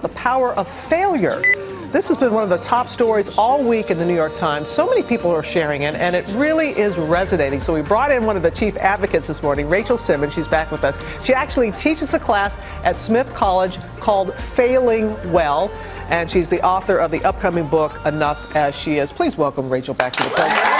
The power of failure. This has been one of the top stories all week in the New York Times. So many people are sharing it, and it really is resonating. So we brought in one of the chief advocates this morning, Rachel Simmons. She's back with us. She actually teaches a class at Smith College called Failing Well, and she's the author of the upcoming book, Enough as She Is. Please welcome Rachel back to the program.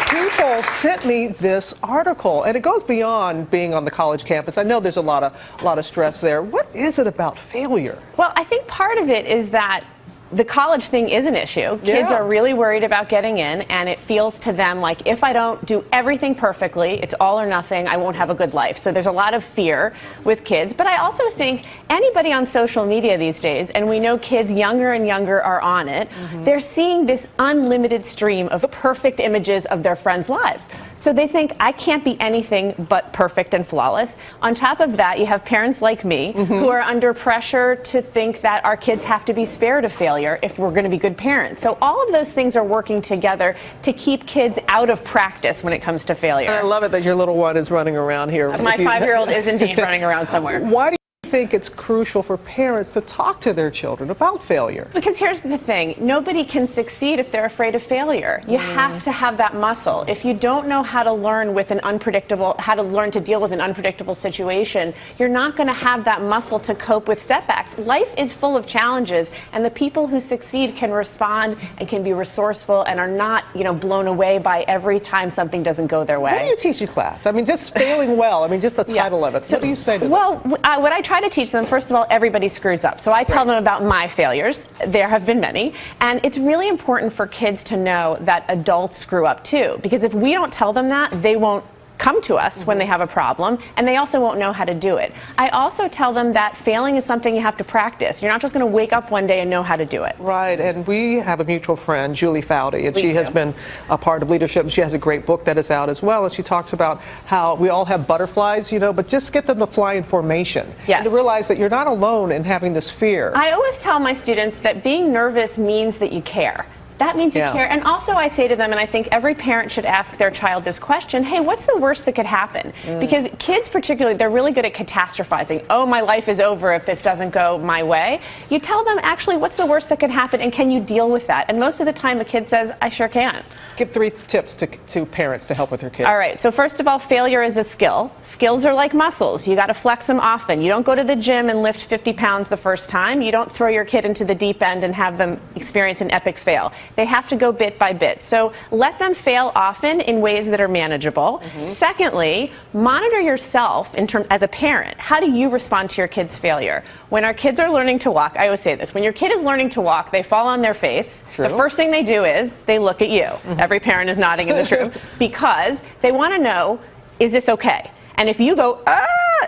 People sent me this article, and it goes beyond being on the college campus. I know there's a lot of stress there. What is it about failure? Well, I think part of it is that the college thing is an issue. Kids are really worried about getting in, and it feels to them like if I don't do everything perfectly, it's all or nothing, I won't have a good life. So there's a lot of fear with kids. But I also think anybody on social media these days, and we know kids younger and younger are on it, they're seeing this unlimited stream of perfect images of their friends' lives. So they think, I can't be anything but perfect and flawless. On top of that, you have parents like me who are under pressure to think that our kids have to be spared of failure if we're going to be good parents. So all of those things are working together to keep kids out of practice when it comes to failure. I love it that your little one is running around here. My 5-year-old is indeed running around somewhere. Why do you think it's crucial for parents to talk to their children about failure? Because here's the thing, nobody can succeed if they're afraid of failure. You have to have that muscle. If you don't know how to learn with how to learn to deal with an unpredictable situation, you're not going to have that muscle to cope with setbacks. Life is full of challenges, and the people who succeed can respond and can be resourceful and are not, blown away by every time something doesn't go their way. What do you teach in class? I mean, just failing well. I mean, just the title of it. So, what do you say to them? Well, what I try to teach them, first of all, everybody screws up. So I tell them about my failures. There have been many. And it's really important for kids to know that adults screw up too. Because if we don't tell them that, they won't come to us when they have a problem, and they also won't know how to do it. I also tell them that failing is something you have to practice. You're not just going to wake up one day and know how to do it. Right, and we have a mutual friend, Julie Foudy, and she has been a part of leadership, and she has a great book that is out as well, and she talks about how we all have butterflies, but just get them to fly in formation. Yes. And to realize that you're not alone in having this fear. I always tell my students that being nervous means that you care. That means you care. And also I say to them, and I think every parent should ask their child this question, hey, what's the worst that could happen? Because kids particularly, they're really good at catastrophizing. Oh, my life is over if this doesn't go my way. You tell them, actually, what's the worst that could happen, and can you deal with that? And most of the time the kid says, I sure can. Give 3 tips to parents to help with their kids. All right, so first of all, failure is a skill. Skills are like muscles. You got to flex them often. You don't go to the gym and lift 50 pounds the first time. You don't throw your kid into the deep end and have them experience an epic fail. They have to go bit by bit. So let them fail often in ways that are manageable. Secondly, monitor yourself as a parent. How do you respond to your kid's failure? When our kids are learning to walk, I always say this, when your kid is learning to walk, they fall on their face. The first thing they do is they look at you. Every parent is nodding in this room because they want to know, is this okay? And if you go,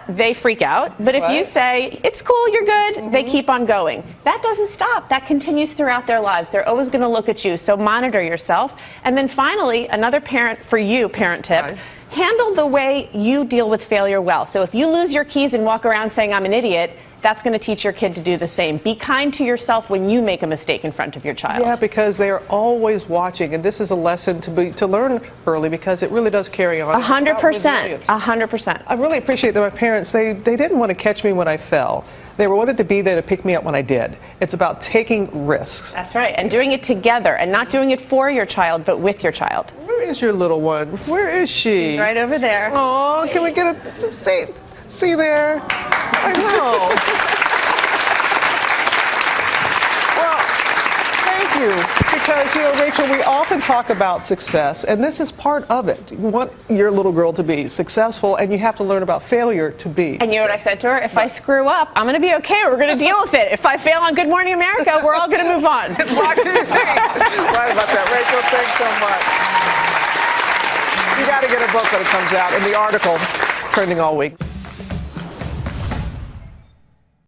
they freak out. But if you say, it's cool, you're good, they keep on going. That doesn't stop. That continues throughout their lives. They're always going to look at you. So monitor yourself. And then finally, another parent tip, handle the way you deal with failure well. So if you lose your keys and walk around saying, I'm an idiot, that's going to teach your kid to do the same. Be kind to yourself when you make a mistake in front of your child. Yeah, because they are always watching, and this is a lesson to learn early, because it really does carry on. 100%. 100%. I really appreciate that my parents, they didn't want to catch me when I fell. They wanted to be there to pick me up when I did. It's about taking risks. That's right, and doing it together, and not doing it for your child, but with your child. Where is your little one? Where is she? She's right over there. Oh, can we get a see there? I know. Well, thank you. Because, Rachel, we often talk about success, and this is part of it. You want your little girl to be successful, and you have to learn about failure to be. And you know what I said to her? If I screw up, I'm going to be okay. We're going to deal with it. If I fail on Good Morning America, we're all going to move on. It's locked in. Right about that. Rachel, thanks so much. You got to get a book when it comes out, and the article trending all week.